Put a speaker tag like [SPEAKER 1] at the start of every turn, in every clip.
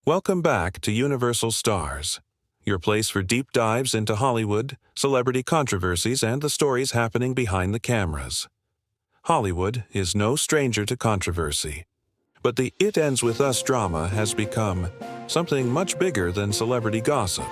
[SPEAKER 1] Welcome back to Universal Stars, your place for deep dives into Hollywood, celebrity controversies, and the stories happening behind the cameras. Hollywood is no stranger to controversy, but the It Ends With Us drama has become something much bigger than celebrity gossip.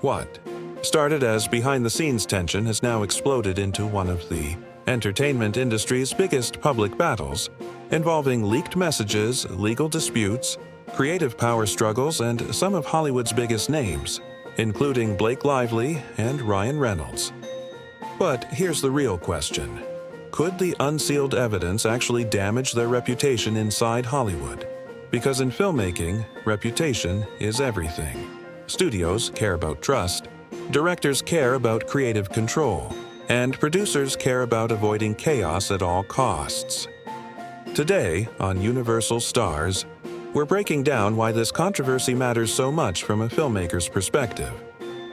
[SPEAKER 1] What started as behind-the-scenes tension has now exploded into one of the entertainment industry's biggest public battles, involving leaked messages, legal disputes, creative power struggles, and some of Hollywood's biggest names, including Blake Lively and Ryan Reynolds. But here's the real question. Could the unsealed evidence actually damage their reputation inside Hollywood? Because in filmmaking, reputation is everything. Studios care about trust, directors care about creative control, and producers care about avoiding chaos at all costs. Today, on Universal Stars, we're breaking down why this controversy matters so much from a filmmaker's perspective,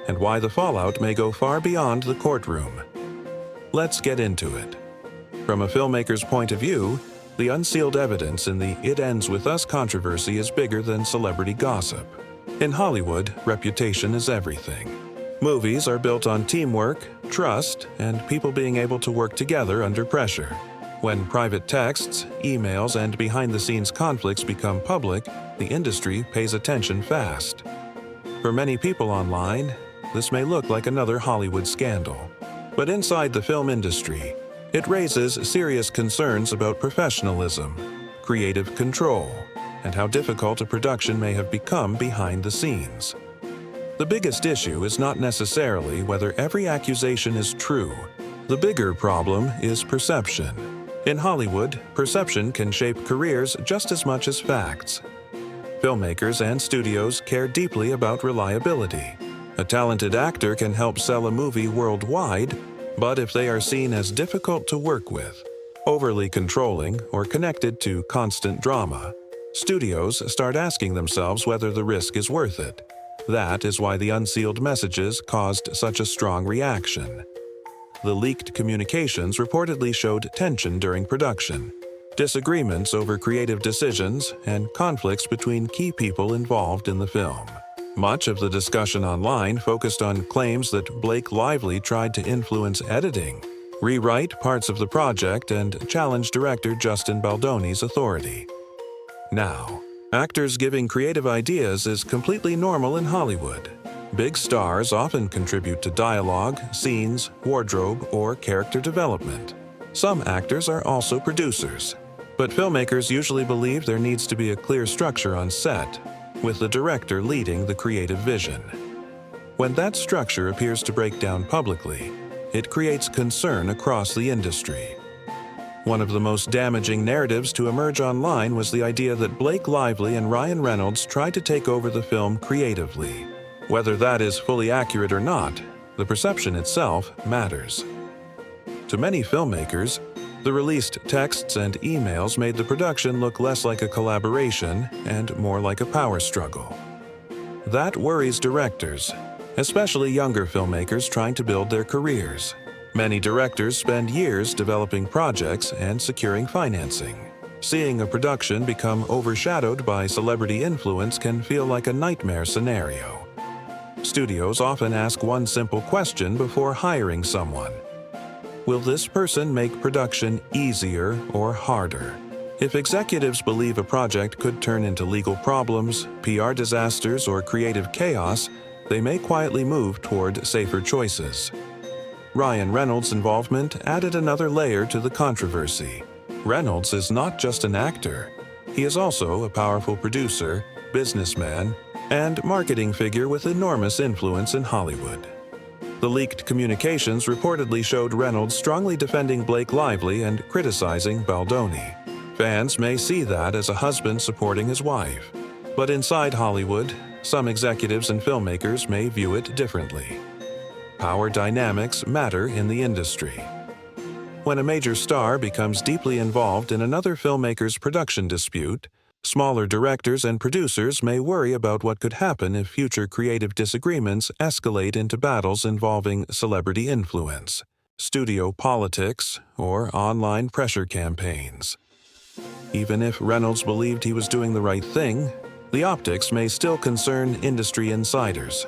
[SPEAKER 1] and why the fallout may go far beyond the courtroom. Let's get into it. From a filmmaker's point of view, the unsealed evidence in the It Ends With Us controversy is bigger than celebrity gossip. In Hollywood, reputation is everything. Movies are built on teamwork, trust, and people being able to work together under pressure. When private texts, emails, and behind-the-scenes conflicts become public, the industry pays attention fast. For many people online, this may look like another Hollywood scandal. But inside the film industry, it raises serious concerns about professionalism, creative control, and how difficult a production may have become behind the scenes. The biggest issue is not necessarily whether every accusation is true. The bigger problem is perception. In Hollywood, perception can shape careers just as much as facts. Filmmakers and studios care deeply about reliability. A talented actor can help sell a movie worldwide, but if they are seen as difficult to work with, overly controlling, or connected to constant drama, studios start asking themselves whether the risk is worth it. That is why the unsealed messages caused such a strong reaction. The leaked communications reportedly showed tension during production, disagreements over creative decisions, and conflicts between key people involved in the film. Much of the discussion online focused on claims that Blake Lively tried to influence editing, rewrite parts of the project, and challenge director Justin Baldoni's authority. Now, actors giving creative ideas is completely normal in Hollywood. Big stars often contribute to dialogue, scenes, wardrobe, or character development. Some actors are also producers, but filmmakers usually believe there needs to be a clear structure on set, with the director leading the creative vision. When that structure appears to break down publicly, it creates concern across the industry. One of the most damaging narratives to emerge online was the idea that Blake Lively and Ryan Reynolds tried to take over the film creatively. Whether that is fully accurate or not, the perception itself matters. To many filmmakers, the released texts and emails made the production look less like a collaboration and more like a power struggle. That worries directors, especially younger filmmakers trying to build their careers. Many directors spend years developing projects and securing financing. Seeing a production become overshadowed by celebrity influence can feel like a nightmare scenario. Studios often ask one simple question before hiring someone. Will this person make production easier or harder? If executives believe a project could turn into legal problems, PR disasters, or creative chaos, they may quietly move toward safer choices. Ryan Reynolds' involvement added another layer to the controversy. Reynolds is not just an actor. He is also a powerful producer, businessman, and marketing figure with enormous influence in Hollywood. The leaked communications reportedly showed Reynolds strongly defending Blake Lively and criticizing Baldoni. Fans may see that as a husband supporting his wife, but inside Hollywood, some executives and filmmakers may view it differently. Power dynamics matter in the industry. When a major star becomes deeply involved in another filmmaker's production dispute, smaller directors and producers may worry about what could happen if future creative disagreements escalate into battles involving celebrity influence, studio politics, or online pressure campaigns. Even if Reynolds believed he was doing the right thing, the optics may still concern industry insiders.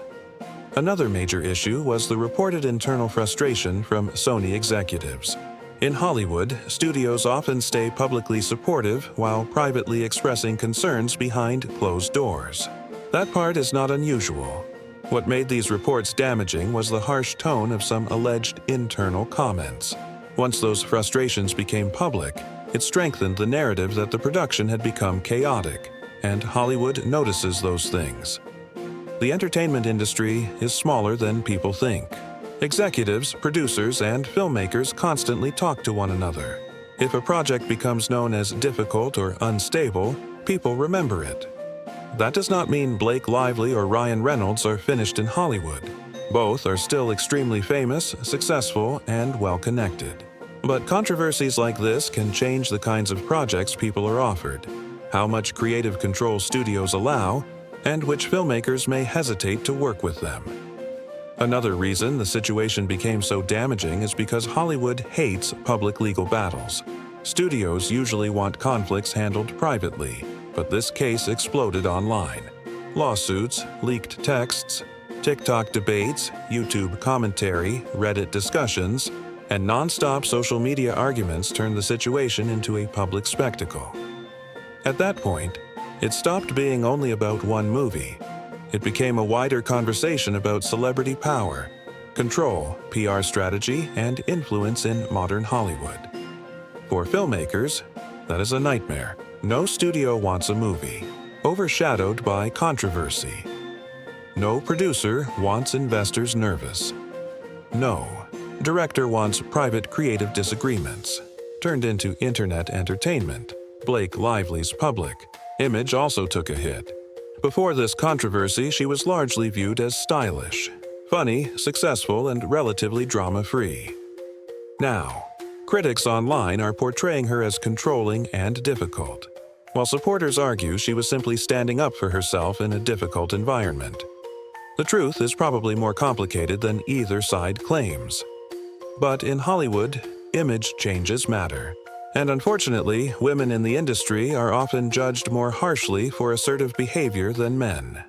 [SPEAKER 1] Another major issue was the reported internal frustration from Sony executives. In Hollywood, studios often stay publicly supportive while privately expressing concerns behind closed doors. That part is not unusual. What made these reports damaging was the harsh tone of some alleged internal comments. Once those frustrations became public, it strengthened the narrative that the production had become chaotic, and Hollywood notices those things. The entertainment industry is smaller than people think. Executives, producers, and filmmakers constantly talk to one another. If a project becomes known as difficult or unstable, people remember it. That does not mean Blake Lively or Ryan Reynolds are finished in Hollywood. Both are still extremely famous, successful, and well-connected. But controversies like this can change the kinds of projects people are offered, how much creative control studios allow, and which filmmakers may hesitate to work with them. Another reason the situation became so damaging is because Hollywood hates public legal battles. Studios usually want conflicts handled privately, but this case exploded online. Lawsuits, leaked texts, TikTok debates, YouTube commentary, Reddit discussions, and non-stop social media arguments turned the situation into a public spectacle. At that point, it stopped being only about one movie. It became a wider conversation about celebrity power, control, PR strategy, and influence in modern Hollywood. For filmmakers, that is a nightmare. No studio wants a movie overshadowed by controversy. No producer wants investors nervous. No director wants private creative disagreements turned into internet entertainment. Blake Lively's public image also took a hit. Before this controversy, she was largely viewed as stylish, funny, successful, and relatively drama-free. Now, critics online are portraying her as controlling and difficult, while supporters argue she was simply standing up for herself in a difficult environment. The truth is probably more complicated than either side claims. But in Hollywood, image changes matter. And unfortunately, women in the industry are often judged more harshly for assertive behavior than men.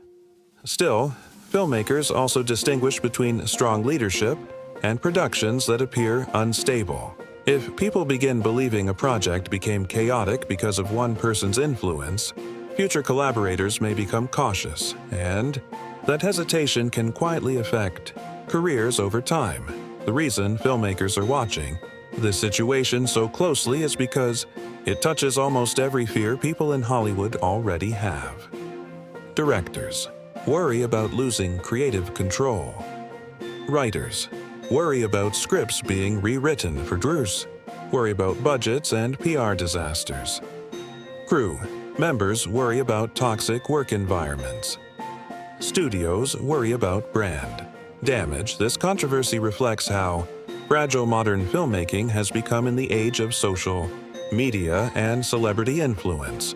[SPEAKER 1] Still, filmmakers also distinguish between strong leadership and productions that appear unstable. If people begin believing a project became chaotic because of one person's influence, future collaborators may become cautious, and that hesitation can quietly affect careers over time. The reason filmmakers are watching this situation so closely is because it touches almost every fear people in Hollywood already have. Directors worry about losing creative control. Writers worry about scripts being rewritten for Drews, worry about budgets and PR disasters. Crew members worry about toxic work environments. Studios worry about brand damage. This controversy reflects how fragile modern filmmaking has become in the age of social media and celebrity influence.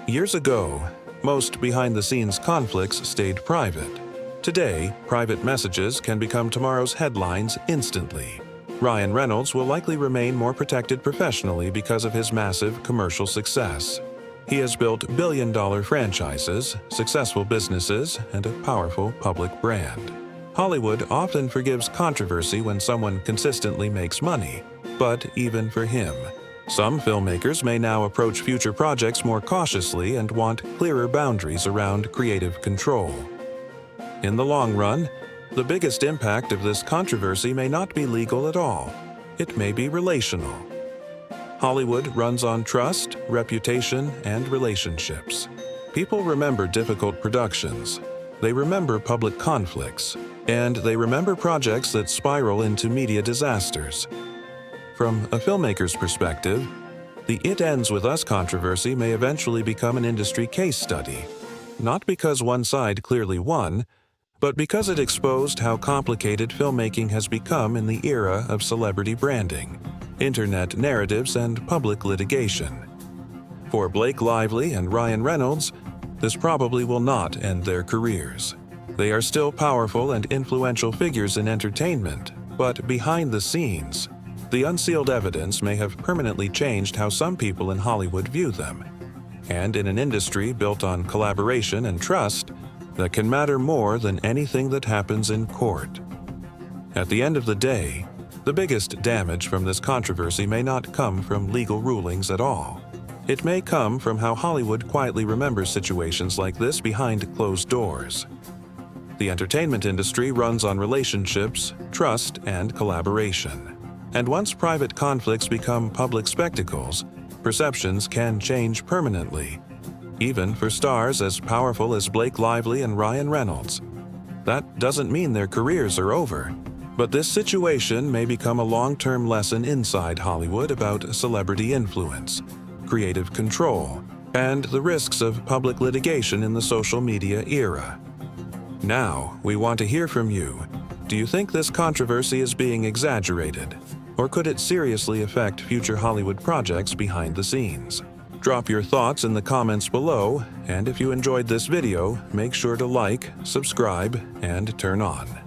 [SPEAKER 1] Years ago, most behind-the-scenes conflicts stayed private. Today, private messages can become tomorrow's headlines instantly. Ryan Reynolds will likely remain more protected professionally because of his massive commercial success. He has built billion-dollar franchises, successful businesses, and a powerful public brand. Hollywood often forgives controversy when someone consistently makes money, but even for him, some filmmakers may now approach future projects more cautiously and want clearer boundaries around creative control. In the long run, the biggest impact of this controversy may not be legal at all. It may be relational. Hollywood runs on trust, reputation, and relationships. People remember difficult productions. They remember public conflicts, and they remember projects that spiral into media disasters. From a filmmaker's perspective, the "It Ends With Us" controversy may eventually become an industry case study, not because one side clearly won, but because it exposed how complicated filmmaking has become in the era of celebrity branding, internet narratives, and public litigation. For Blake Lively and Ryan Reynolds, this probably will not end their careers. They are still powerful and influential figures in entertainment, but behind the scenes, the unsealed evidence may have permanently changed how some people in Hollywood view them. and in an industry built on collaboration and trust that can matter more than anything that happens in court. At the end of the day, the biggest damage from this controversy may not come from legal rulings at all. It may come from how Hollywood quietly remembers situations like this behind closed doors. The entertainment industry runs on relationships, trust, and collaboration. And once private conflicts become public spectacles, perceptions can change permanently, even for stars as powerful as Blake Lively and Ryan Reynolds. That doesn't mean their careers are over, but this situation may become a long-term lesson inside Hollywood about celebrity influence, creative control, and the risks of public litigation in the social media era. Now, we want to hear from you. Do you think this controversy is being exaggerated? Or could it seriously affect future Hollywood projects behind the scenes? Drop your thoughts in the comments below, and if you enjoyed this video, make sure to like, subscribe, and turn on